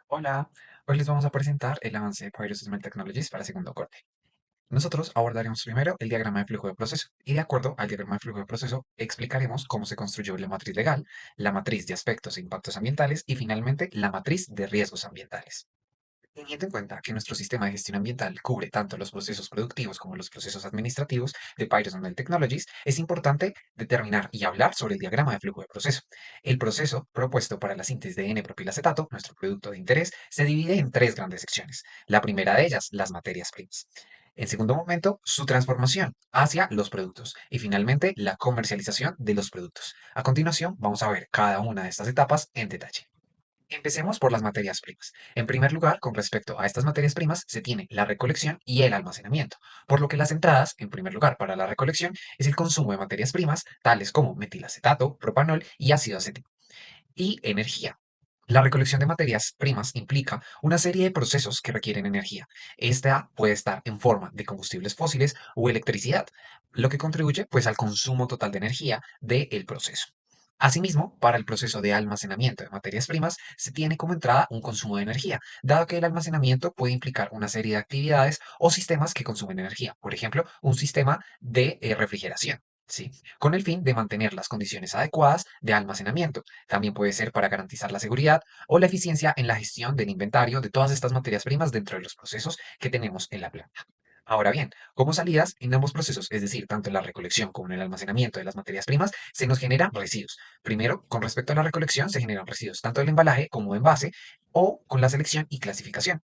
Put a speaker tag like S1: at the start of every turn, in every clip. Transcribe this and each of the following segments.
S1: Hola, hoy les vamos a presentar el avance de Pyro Technologies para segundo corte. Nosotros abordaremos primero el diagrama de flujo de proceso y de acuerdo al diagrama de flujo de proceso explicaremos cómo se construyó la matriz legal, la matriz de aspectos e impactos ambientales y finalmente la matriz de riesgos ambientales. Teniendo en cuenta que nuestro sistema de gestión ambiental cubre tanto los procesos productivos como los procesos administrativos de Pyroson Technologies, es importante determinar y hablar sobre el diagrama de flujo de proceso. El proceso propuesto para la síntesis de N-propilacetato, nuestro producto de interés, se divide en tres grandes secciones. La primera de ellas, las materias primas. En segundo momento, su transformación hacia los productos y finalmente la comercialización de los productos. A continuación, vamos a ver cada una de estas etapas en detalle. Empecemos por las materias primas. En primer lugar, con respecto a estas materias primas, se tiene la recolección y el almacenamiento, por lo que las entradas, en primer lugar, para la recolección es el consumo de materias primas, tales como metilacetato, propanol y ácido acético, y energía. La recolección de materias primas implica una serie de procesos que requieren energía. Esta puede estar en forma de combustibles fósiles o electricidad, lo que contribuye pues al consumo total de energía del proceso. Asimismo, para el proceso de almacenamiento de materias primas se tiene como entrada un consumo de energía, dado que el almacenamiento puede implicar una serie de actividades o sistemas que consumen energía. Por ejemplo, un sistema de refrigeración. ¿Sí? Con el fin de mantener las condiciones adecuadas de almacenamiento. También puede ser para garantizar la seguridad o la eficiencia en la gestión del inventario de todas estas materias primas dentro de los procesos que tenemos en la planta. Ahora bien, como salidas en ambos procesos, es decir, tanto en la recolección como en el almacenamiento de las materias primas, se nos generan residuos. Primero, con respecto a la recolección, se generan residuos tanto del embalaje como de envase o con la selección y clasificación.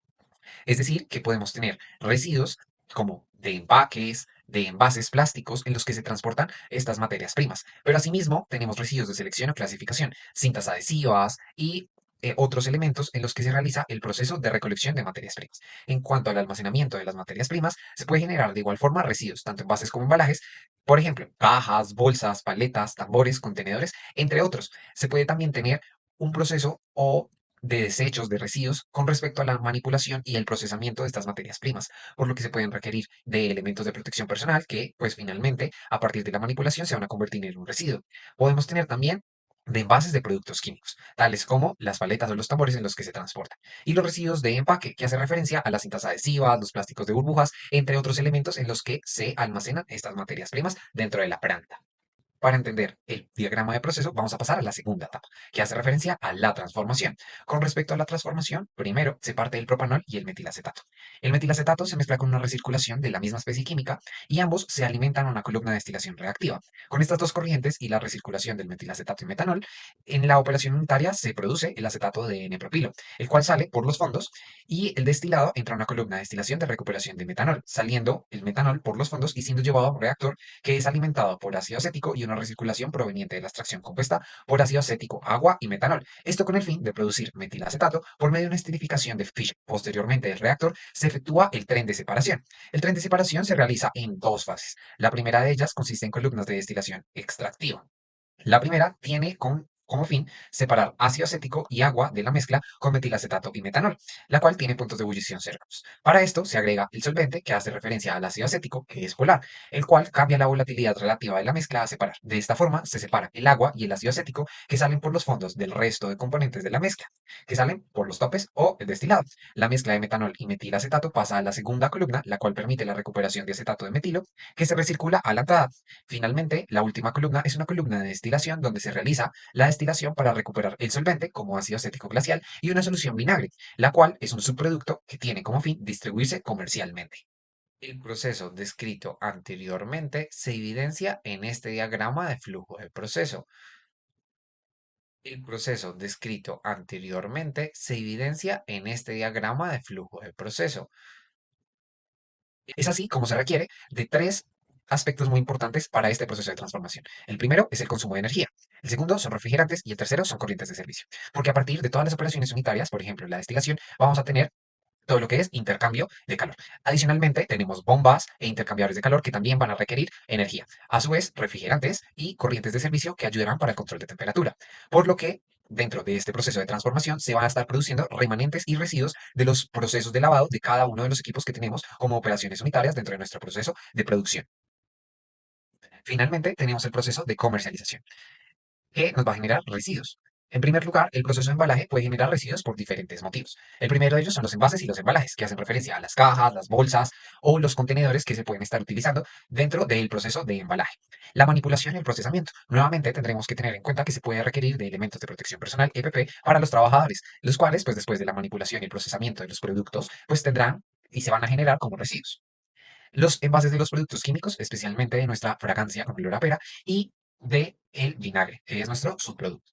S1: Es decir, que podemos tener residuos como de empaques, de envases plásticos en los que se transportan estas materias primas. Pero asimismo tenemos residuos de selección o clasificación, cintas adhesivas y otros elementos en los que se realiza el proceso de recolección de materias primas. En cuanto al almacenamiento de las materias primas, se puede generar de igual forma residuos, tanto envases como embalajes, por ejemplo, cajas, bolsas, paletas, tambores, contenedores, entre otros. Se puede también tener un proceso o de desechos, de residuos, con respecto a la manipulación y el procesamiento de estas materias primas, por lo que se pueden requerir de elementos de protección personal que, pues finalmente, a partir de la manipulación se van a convertir en un residuo. Podemos tener también de envases de productos químicos, tales como las paletas o los tambores en los que se transportan, y los residuos de empaque, que hace referencia a las cintas adhesivas, los plásticos de burbujas, entre otros elementos en los que se almacenan estas materias primas dentro de la planta. Para entender el diagrama de proceso, vamos a pasar a la segunda etapa, que hace referencia a la transformación. Con respecto a la transformación, primero se parte del propanol y el metilacetato. El metilacetato se mezcla con una recirculación de la misma especie química y ambos se alimentan a una columna de destilación reactiva. Con estas dos corrientes y la recirculación del metilacetato y metanol, en la operación unitaria se produce el acetato de N-propilo, el cual sale por los fondos y el destilado entra a una columna de destilación de recuperación de metanol, saliendo el metanol por los fondos y siendo llevado a un reactor que es alimentado por ácido acético y una recirculación proveniente de la extracción compuesta por ácido acético, agua y metanol. Esto con el fin de producir metilacetato por medio de una esterificación de Fischer. Posteriormente del reactor se efectúa el tren de separación. El tren de separación se realiza en dos fases. La primera de ellas consiste en columnas de destilación extractiva. La primera tiene como fin separar ácido acético y agua de la mezcla con metilacetato y metanol, la cual tiene puntos de ebullición cercanos. Para esto se agrega el solvente que hace referencia al ácido acético, que es polar, el cual cambia la volatilidad relativa de la mezcla a separar. De esta forma se separa el agua y el ácido acético que salen por los fondos del resto de componentes de la mezcla, que salen por los topes o el destilado. La mezcla de metanol y metilacetato pasa a la segunda columna, la cual permite la recuperación de acetato de metilo, que se recircula a la entrada. Finalmente, la última columna es una columna de destilación donde se realiza la destilación para recuperar el solvente como ácido acético glacial y una solución vinagre, la cual es un subproducto que tiene como fin distribuirse comercialmente. El proceso descrito anteriormente se evidencia en este diagrama de flujo de proceso. El proceso descrito anteriormente se evidencia en este diagrama de flujo de proceso. Es así como se requiere de tres aspectos muy importantes para este proceso de transformación. El primero es el consumo de energía, el segundo son refrigerantes y el tercero son corrientes de servicio. Porque a partir de todas las operaciones unitarias, por ejemplo, la destilación, vamos a tener todo lo que es intercambio de calor. Adicionalmente, tenemos bombas e intercambiadores de calor que también van a requerir energía. A su vez, refrigerantes y corrientes de servicio que ayudarán para el control de temperatura. Por lo que, dentro de este proceso de transformación, se van a estar produciendo remanentes y residuos de los procesos de lavado de cada uno de los equipos que tenemos como operaciones unitarias dentro de nuestro proceso de producción. Finalmente, tenemos el proceso de comercialización, que nos va a generar residuos. En primer lugar, el proceso de embalaje puede generar residuos por diferentes motivos. El primero de ellos son los envases y los embalajes, que hacen referencia a las cajas, las bolsas o los contenedores que se pueden estar utilizando dentro del proceso de embalaje. La manipulación y el procesamiento. Nuevamente tendremos que tener en cuenta que se puede requerir de elementos de protección personal EPP para los trabajadores, los cuales, pues después de la manipulación y el procesamiento de los productos, pues tendrán y se van a generar como residuos. Los envases de los productos químicos, especialmente de nuestra fragancia con olor a pera y de el vinagre, que es nuestro subproducto.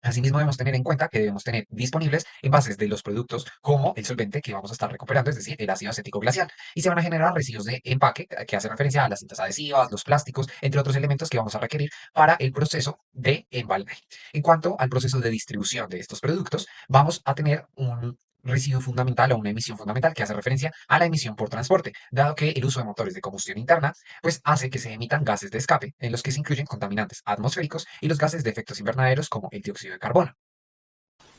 S1: Asimismo, debemos tener en cuenta que debemos tener disponibles envases de los productos como el solvente que vamos a estar recuperando, es decir, el ácido acético glacial, y se van a generar residuos de empaque que hace referencia a las cintas adhesivas, los plásticos, entre otros elementos que vamos a requerir para el proceso de embalaje. En cuanto al proceso de distribución de estos productos, vamos a tener un residuo fundamental o una emisión fundamental que hace referencia a la emisión por transporte, dado que el uso de motores de combustión interna pues hace que se emitan gases de escape, en los que se incluyen contaminantes atmosféricos y los gases de efectos invernaderos como el dióxido de carbono.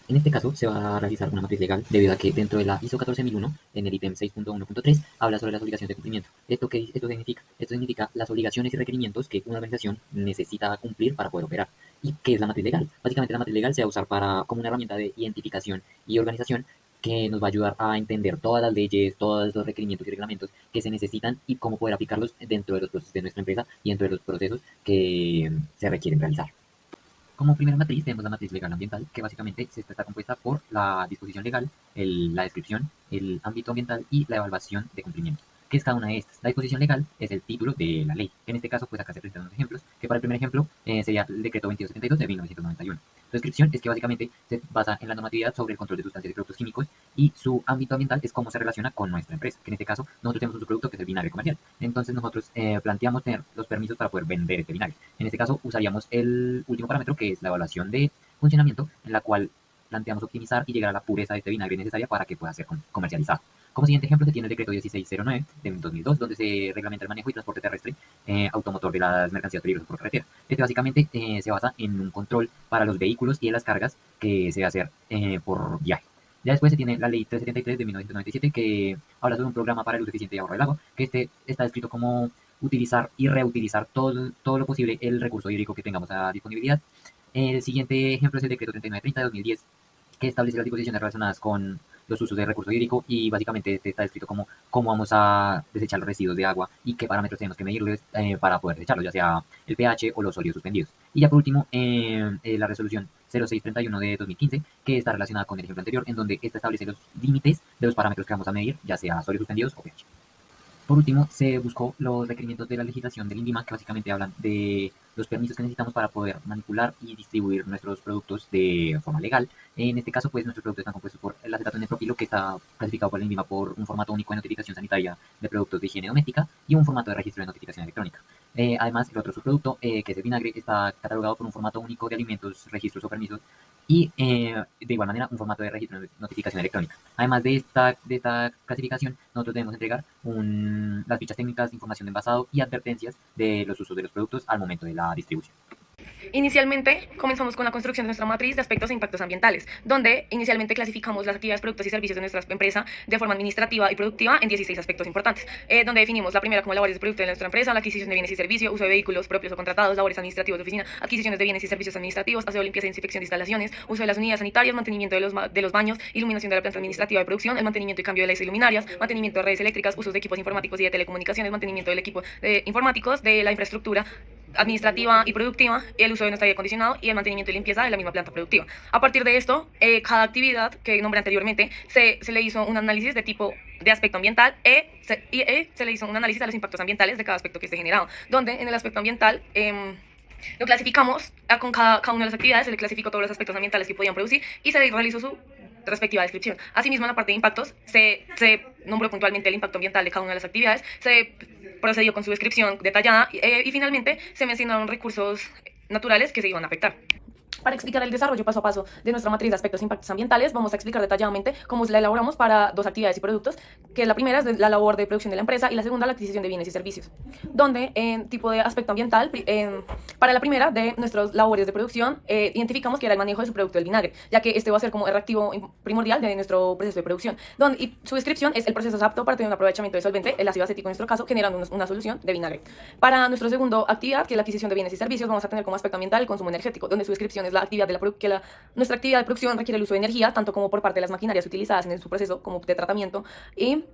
S2: En este caso, se va a realizar una matriz legal debido a que dentro de la ISO 14001, en el ítem 6.1.3, habla sobre las obligaciones de cumplimiento. ¿Esto significa? Esto significa las obligaciones y requerimientos que una organización necesita cumplir para poder operar. ¿Y qué es la matriz legal? Básicamente, la matriz legal se va a usar como una herramienta de identificación y organización que nos va a ayudar a entender todas las leyes, todos los requerimientos y reglamentos que se necesitan y cómo poder aplicarlos dentro de los procesos de nuestra empresa y dentro de los procesos que se requieren realizar. Como primera matriz tenemos la matriz legal ambiental, que básicamente está compuesta por la disposición legal, la descripción, el ámbito ambiental y la evaluación de cumplimiento. ¿Qué es cada una de estas? La disposición legal es el título de la ley. En este caso, pues acá se presentan unos ejemplos, que para el primer ejemplo sería el decreto 2272 de 1991. La descripción es que básicamente se basa en la normatividad sobre el control de sustancias y productos químicos y su ámbito ambiental es cómo se relaciona con nuestra empresa, que en este caso nosotros tenemos un subproducto que es el vinagre comercial. Entonces nosotros planteamos tener los permisos para poder vender este vinagre. En este caso usaríamos el último parámetro que es la evaluación de funcionamiento, en la cual planteamos optimizar y llegar a la pureza de este vinagre necesaria para que pueda ser comercializado. Como siguiente ejemplo se tiene el decreto 1609 de 2002, donde se reglamenta el manejo y transporte terrestre automotor de las mercancías peligrosas por carretera. Este básicamente se basa en un control para los vehículos y de las cargas que se va a hacer por viaje. Ya después se tiene la ley 373 de 1997 que habla sobre un programa para el uso eficiente y ahorro del agua, que está descrito como utilizar y reutilizar todo lo posible el recurso hídrico que tengamos a disponibilidad. El siguiente ejemplo es el decreto 3930 de 2010, que establece las disposiciones relacionadas con los usos de recurso hídrico y básicamente está descrito como cómo vamos a desechar los residuos de agua y qué parámetros tenemos que medirles para poder desecharlos, ya sea el pH o los sólidos suspendidos. Y ya por último, la resolución 0631 de 2015, que está relacionada con el ejemplo anterior, en donde esta establece los límites de los parámetros que vamos a medir, ya sea sólidos suspendidos o pH. Por último, se buscó los requerimientos de la legislación del INVIMA, que básicamente hablan de los permisos que necesitamos para poder manipular y distribuir nuestros productos de forma legal. En este caso, pues nuestros productos están compuestos por el acetato de propilo, que está clasificado por el INVIMA por un formato único de notificación sanitaria de productos de higiene doméstica y un formato de registro de notificación electrónica. Además, el otro subproducto, que es el vinagre, está catalogado por un formato único de alimentos, registros o permisos y de igual manera un formato de registro de notificación electrónica. Además de esta clasificación, nosotros debemos entregar las fichas técnicas, información de envasado y advertencias de los usos de los productos al momento de la distribución.
S3: Inicialmente comenzamos con la construcción de nuestra matriz de aspectos e impactos ambientales, donde inicialmente clasificamos las actividades, productos y servicios de nuestra empresa de forma administrativa y productiva en 16 aspectos importantes, donde definimos la primera como labores de producto de nuestra empresa, la adquisición de bienes y servicios, uso de vehículos propios o contratados, labores administrativos de oficina, adquisiciones de bienes y servicios administrativos, aseo, limpieza e inspección de instalaciones, uso de las unidades sanitarias, mantenimiento de los baños, iluminación de la planta administrativa de producción, el mantenimiento y cambio de las iluminarias, mantenimiento de redes eléctricas, usos de equipos informáticos y de telecomunicaciones, mantenimiento del equipo de informáticos, de la infraestructura administrativa y productiva, el uso de nuestro aire acondicionado y el mantenimiento y limpieza de la misma planta productiva. A partir de esto, cada actividad que nombré anteriormente se le hizo un análisis de tipo de aspecto ambiental se le hizo un análisis a los impactos ambientales de cada aspecto que esté generado, donde en el aspecto ambiental lo clasificamos con cada una de las actividades, se le clasificó todos los aspectos ambientales que podían producir y se realizó su respectiva descripción. Asimismo, en la parte de impactos se nombró puntualmente el impacto ambiental de cada una de las actividades, se procedió con su descripción detallada y finalmente se mencionaron recursos naturales que se iban a afectar. Para explicar el desarrollo paso a paso de nuestra matriz de aspectos e impactos ambientales, vamos a explicar detalladamente cómo la elaboramos para dos actividades y productos, que la primera es la labor de producción de la empresa y la segunda la adquisición de bienes y servicios. Donde en tipo de aspecto ambiental, para la primera de nuestras labores de producción, identificamos que era el manejo de su producto del vinagre, ya que este va a ser como el reactivo primordial de nuestro proceso de producción. Y su descripción es: el proceso es apto para tener un aprovechamiento de solvente, el ácido acético en nuestro caso, generando una solución de vinagre. Para nuestra segunda actividad, que es la adquisición de bienes y servicios, vamos a tener como aspecto ambiental el consumo energético, donde su descripción es la actividad de nuestra actividad de producción requiere el uso de energía, tanto como por parte de las maquinarias utilizadas en su proceso como de tratamiento y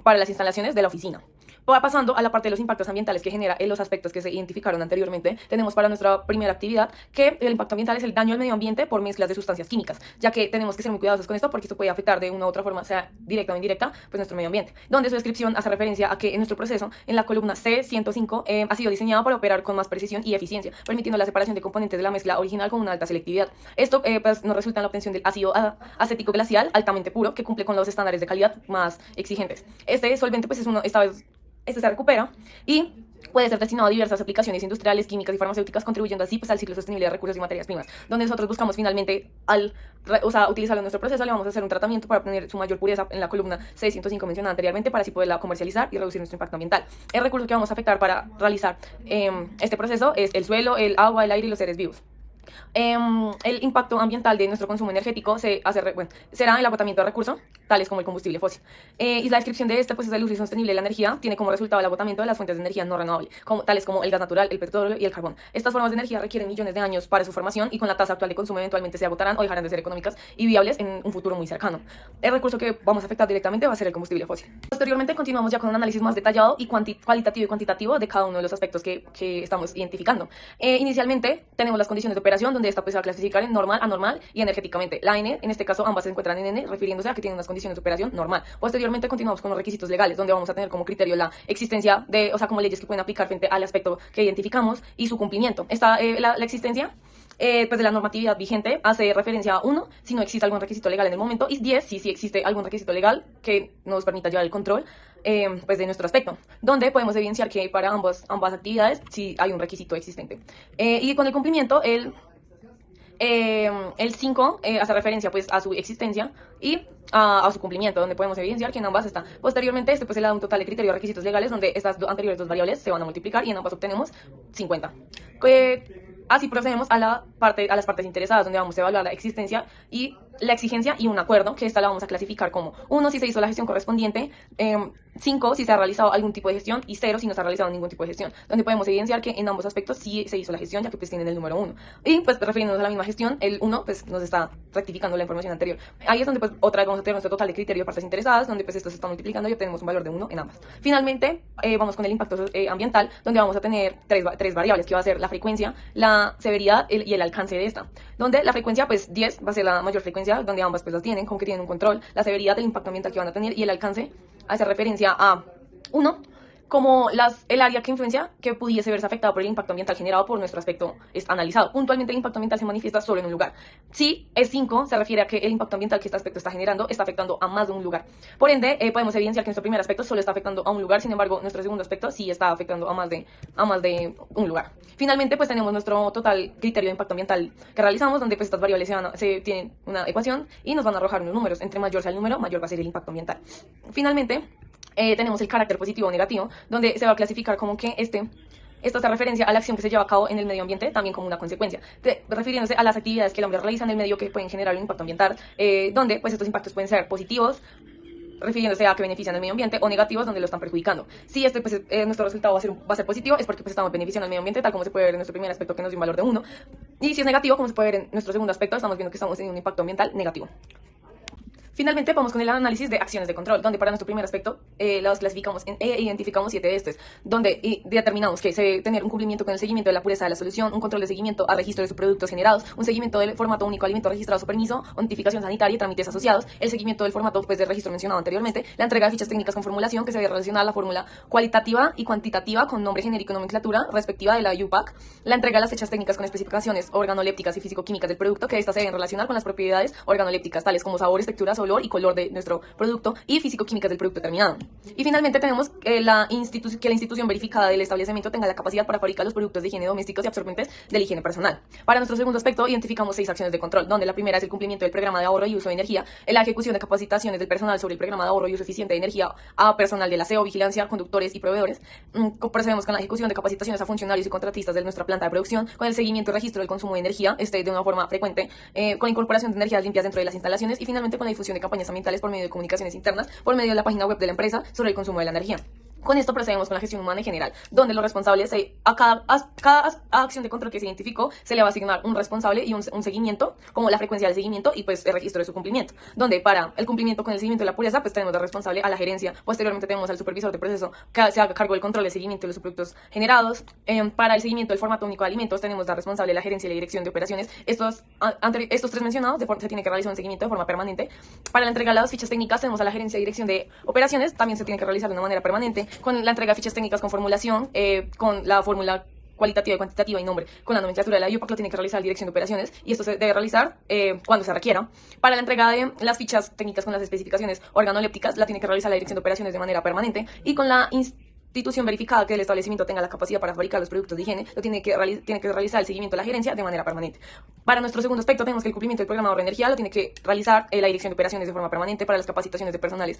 S3: para las instalaciones de la oficina. Pasando a la parte de los impactos ambientales que genera en los aspectos que se identificaron anteriormente, tenemos para nuestra primera actividad que el impacto ambiental es el daño al medio ambiente por mezclas de sustancias químicas, ya que tenemos que ser muy cuidadosos con esto porque esto puede afectar de una u otra forma, sea directa o indirecta, pues nuestro medio ambiente, donde su descripción hace referencia a que en nuestro proceso, en la columna C105, ha sido diseñado para operar con más precisión y eficiencia, permitiendo la separación de componentes de la mezcla original con una alta selectividad. Esto pues, nos resulta en la obtención del ácido acético glacial altamente puro, que cumple con los estándares de calidad más exigentes. Este solvente pues es uno, esta vez este se recupera y puede ser destinado a diversas aplicaciones industriales, químicas y farmacéuticas, contribuyendo así pues, al ciclo sostenible de recursos y materias primas, donde nosotros buscamos finalmente, utilizarlo en nuestro proceso, le vamos a hacer un tratamiento para obtener su mayor pureza en la columna C105 mencionada anteriormente, para así poderla comercializar y reducir nuestro impacto ambiental. El recurso que vamos a afectar para realizar este proceso es el suelo, el agua, el aire y los seres vivos. El impacto ambiental de nuestro consumo energético será el agotamiento de recursos, tales como el combustible fósil. Y la descripción de este pues, es el uso insostenible de la energía, tiene como resultado el agotamiento de las fuentes de energía no renovable, tales como el gas natural, el petróleo y el carbón. Estas formas de energía requieren millones de años para su formación y con la tasa actual de consumo eventualmente se agotarán o dejarán de ser económicas y viables en un futuro muy cercano. El recurso que vamos a afectar directamente va a ser el combustible fósil. Posteriormente continuamos ya con un análisis más detallado y cualitativo y cuantitativo de cada uno de los aspectos que estamos identificando. Inicialmente tenemos las condiciones de operación, donde esta pues, se va a clasificar en normal, anormal y energéticamente. La N, en este caso, ambas se encuentran en N, refiriéndose a que tienen unas condiciones de operación normal. Posteriormente continuamos con los requisitos legales, donde vamos a tener como criterio la existencia de, como leyes que pueden aplicar frente al aspecto que identificamos y su cumplimiento. La existencia pues de la normatividad vigente hace referencia a 1, si no existe algún requisito legal en el momento, y 10, si existe algún requisito legal que nos permita llevar el control pues de nuestro aspecto, donde podemos evidenciar que para ambas actividades sí hay un requisito existente. Y con el cumplimiento, el 5 hace referencia pues a su existencia y a su cumplimiento, donde podemos evidenciar que en ambas está. Posteriormente, pues se le da un total de criterios de requisitos legales, donde estas anteriores dos variables se van a multiplicar y en ambas obtenemos 50. Así procedemos a las partes interesadas, donde vamos a evaluar la existencia y la exigencia y un acuerdo, que esta la vamos a clasificar como 1 si se hizo la gestión correspondiente, 5 si se ha realizado algún tipo de gestión y 0 si no se ha realizado ningún tipo de gestión, donde podemos evidenciar que en ambos aspectos sí se hizo la gestión, ya que pues tienen el número 1. Y pues refiriéndonos a la misma gestión, el 1 pues nos está rectificando la información anterior. Ahí es donde pues otra vez vamos a tener nuestro total de criterio de partes interesadas, donde pues esto se está multiplicando y obtenemos un valor de 1 en ambas. Finalmente, vamos con el impacto ambiental, donde vamos a tener tres variables, que va a ser la frecuencia, la severidad y el alcance de esta, donde la frecuencia pues 10 va a ser la mayor frecuencia, donde ambas pues las tienen, como que tienen un control, la severidad del impacto ambiental que van a tener y el alcance hace referencia a 1 como el área que influencia que pudiese verse afectada por el impacto ambiental generado por nuestro aspecto es analizado. Puntualmente el impacto ambiental se manifiesta solo en un lugar. Si es 5, se refiere a que el impacto ambiental que este aspecto está generando está afectando a más de un lugar. Por ende, podemos evidenciar que nuestro primer aspecto solo está afectando a un lugar, sin embargo, nuestro segundo aspecto sí está afectando a más de un lugar. Finalmente, pues tenemos nuestro total criterio de impacto ambiental que realizamos, donde pues estas variables se tienen una ecuación y nos van a arrojar unos números. Entre mayor sea el número, mayor va a ser el impacto ambiental. Finalmente, tenemos el carácter positivo o negativo, donde se va a clasificar como que esto hace referencia a la acción que se lleva a cabo en el medio ambiente, también como una consecuencia, refiriéndose a las actividades que el hombre realiza en el medio que pueden generar un impacto ambiental, donde pues estos impactos pueden ser positivos, refiriéndose a que benefician al medio ambiente, o negativos, donde lo están perjudicando. Si pues, nuestro resultado va a ser positivo, es porque pues, estamos beneficiando al medio ambiente, tal como se puede ver en nuestro primer aspecto, que nos dio un valor de 1. Y si es negativo, como se puede ver en nuestro segundo aspecto, estamos viendo que estamos teniendo un impacto ambiental negativo. Finalmente, vamos con el análisis de acciones de control, donde para nuestro primer aspecto los clasificamos e identificamos 7 de estos, donde determinamos que se debe tener un cumplimiento con el seguimiento de la pureza de la solución, un control de seguimiento a registro de sus productos generados, un seguimiento del formato único de alimento registrado su permiso, o notificación sanitaria y trámites asociados, el seguimiento del formato pues, de registro mencionado anteriormente, la entrega de fichas técnicas con formulación, que se debe relacionar la fórmula cualitativa y cuantitativa con nombre genérico y nomenclatura respectiva de la UPAC, la entrega de las fichas técnicas con especificaciones organolépticas y físico-químicas del producto, que estas se deben relacionar con las propiedades organolépticas, tales como sabores, texturas, olor y color de nuestro producto y físico-químicas del producto terminado. Y finalmente tenemos que la institución verificada del establecimiento tenga la capacidad para fabricar los productos de higiene domésticos y absorbentes de la higiene personal. Para nuestro segundo aspecto identificamos 6 acciones de control, donde la primera es el cumplimiento del programa de ahorro y uso de energía, la ejecución de capacitaciones del personal sobre el programa de ahorro y uso eficiente de energía a personal del aseo, vigilancia, conductores y proveedores. Procedemos con la ejecución de capacitaciones a funcionarios y contratistas de nuestra planta de producción, con el seguimiento y registro del consumo de energía de una forma frecuente, con la incorporación de energías limpias dentro de las instalaciones y finalmente con la difusión de campañas ambientales por medio de comunicaciones internas, por medio de la página web de la empresa sobre el consumo de la energía. Con esto procedemos con la gestión humana en general, donde los responsables, a cada acción de control que se identificó, se le va a asignar un responsable y un seguimiento, como la frecuencia del seguimiento y pues el registro de su cumplimiento, donde para el cumplimiento con el seguimiento de la pureza, pues tenemos de responsable a la gerencia, posteriormente tenemos al supervisor de proceso que se haga cargo del control del seguimiento de los productos generados. Para el seguimiento del formato único de alimentos tenemos de responsable la gerencia y la dirección de operaciones. Estos tres mencionados se tiene que realizar un seguimiento de forma permanente. Para la entrega de las fichas técnicas tenemos a la gerencia y dirección de operaciones, también se tiene que realizar de una manera permanente, con la entrega de fichas técnicas con formulación, con la fórmula cualitativa y cuantitativa y nombre, con la nomenclatura de la IUPAC lo tiene que realizar la dirección de operaciones y esto se debe realizar cuando se requiera. Para la entrega de las fichas técnicas con las especificaciones organolépticas la tiene que realizar la dirección de operaciones de manera permanente y con la institución verificada que el establecimiento tenga la capacidad para fabricar los productos de higiene, lo tiene que realizar el seguimiento de la gerencia de manera permanente. Para nuestro segundo aspecto tenemos que el cumplimiento del programa de ahorro de energía lo tiene que realizar la dirección de operaciones de forma permanente. Para las capacitaciones de personales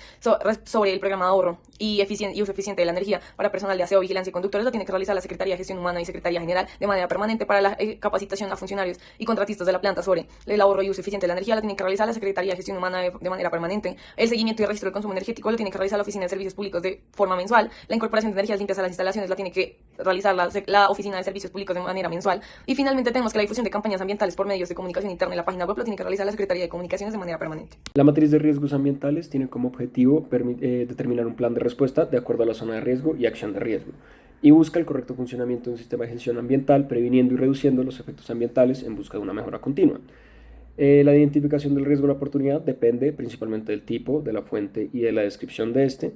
S3: sobre el programa de ahorro y uso eficiente de la energía para personal de aseo, vigilancia y conductores lo tiene que realizar la Secretaría de Gestión Humana y Secretaría General de manera permanente. Para la capacitación a funcionarios y contratistas de la planta sobre el ahorro y uso eficiente de la energía lo tiene que realizar la Secretaría de Gestión Humana de manera permanente. El seguimiento y registro del consumo energético lo tiene que realizar la Oficina de Servicios Públicos de forma mensual. La incorporación de energías limpias a las instalaciones la tiene que realizar la Oficina de Servicios Públicos de manera mensual. Y finalmente tenemos que la difusión de campañas ambientales por medios de comunicación interna en la página web lo tiene que realizar la Secretaría de Comunicaciones de manera permanente.
S4: La matriz de riesgos ambientales tiene como objetivo determinar un plan de respuesta de acuerdo a la zona de riesgo y acción de riesgo, y busca el correcto funcionamiento de un sistema de gestión ambiental, previniendo y reduciendo los efectos ambientales en busca de una mejora continua. La identificación del riesgo o la oportunidad depende principalmente del tipo, de la fuente y de la descripción de este,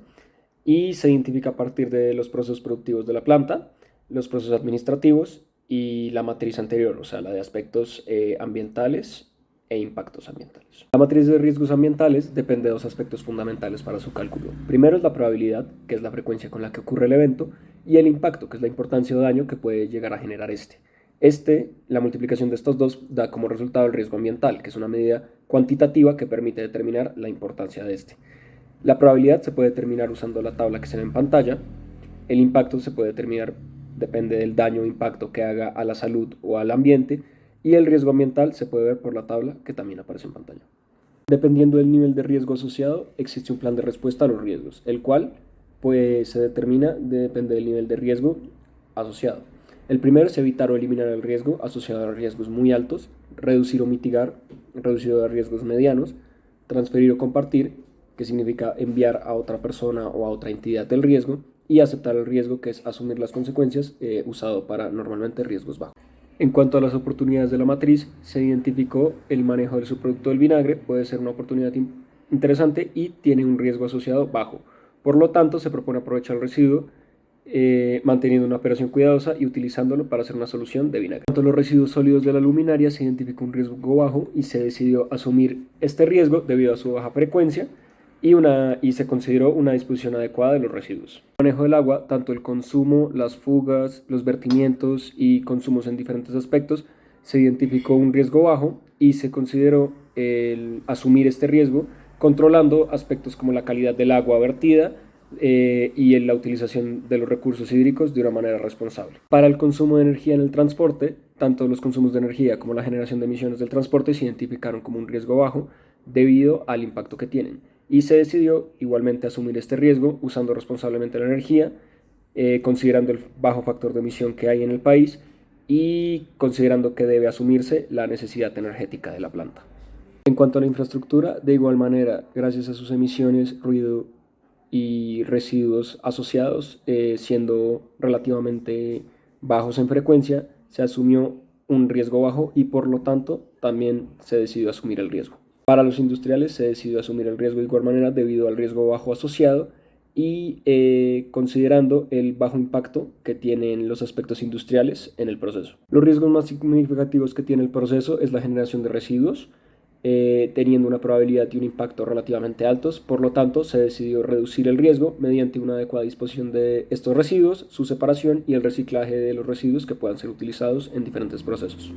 S4: y se identifica a partir de los procesos productivos de la planta, los procesos administrativos y la matriz anterior, o sea, la de aspectos ambientales e impactos ambientales. La matriz de riesgos ambientales depende de dos aspectos fundamentales para su cálculo. Primero es la probabilidad, que es la frecuencia con la que ocurre el evento, y el impacto, que es la importancia o daño que puede llegar a generar este. La multiplicación de estos dos da como resultado el riesgo ambiental, que es una medida cuantitativa que permite determinar la importancia de este. La probabilidad se puede determinar usando la tabla que se ve en pantalla. El impacto se puede determinar, depende del daño o impacto que haga a la salud o al ambiente, y el riesgo ambiental se puede ver por la tabla que también aparece en pantalla. Dependiendo del nivel de riesgo asociado, existe un plan de respuesta a los riesgos, el cual pues, se determina, depende del nivel de riesgo asociado. El primero es evitar o eliminar el riesgo asociado a riesgos muy altos, reducir o mitigar, reducido a riesgos medianos, transferir o compartir, que significa enviar a otra persona o a otra entidad el riesgo, y aceptar el riesgo, que es asumir las consecuencias, usado para normalmente riesgos bajos. En cuanto a las oportunidades de la matriz, se identificó el manejo del subproducto del vinagre, puede ser una oportunidad interesante y tiene un riesgo asociado bajo. Por lo tanto, se propone aprovechar el residuo manteniendo una operación cuidadosa y utilizándolo para hacer una solución de vinagre. En cuanto a los residuos sólidos de la luminaria, se identificó un riesgo bajo y se decidió asumir este riesgo debido a su baja frecuencia y se consideró una disposición adecuada de los residuos. El manejo del agua, tanto el consumo, las fugas, los vertimientos y consumos en diferentes aspectos, se identificó un riesgo bajo y se consideró asumir este riesgo controlando aspectos como la calidad del agua vertida y en la utilización de los recursos hídricos de una manera responsable. Para el consumo de energía en el transporte, tanto los consumos de energía como la generación de emisiones del transporte se identificaron como un riesgo bajo debido al impacto que tienen, y se decidió igualmente asumir este riesgo usando responsablemente la energía, considerando el bajo factor de emisión que hay en el país y considerando que debe asumirse la necesidad energética de la planta. En cuanto a la infraestructura, de igual manera, gracias a sus emisiones, ruido y residuos asociados, siendo relativamente bajos en frecuencia, se asumió un riesgo bajo y por lo tanto también se decidió asumir el riesgo. Para los industriales se decidió asumir el riesgo de igual manera debido al riesgo bajo asociado y considerando el bajo impacto que tienen los aspectos industriales en el proceso. Los riesgos más significativos que tiene el proceso es la generación de residuos, teniendo una probabilidad y un impacto relativamente altos. Por lo tanto, se decidió reducir el riesgo mediante una adecuada disposición de estos residuos, su separación y el reciclaje de los residuos que puedan ser utilizados en diferentes procesos.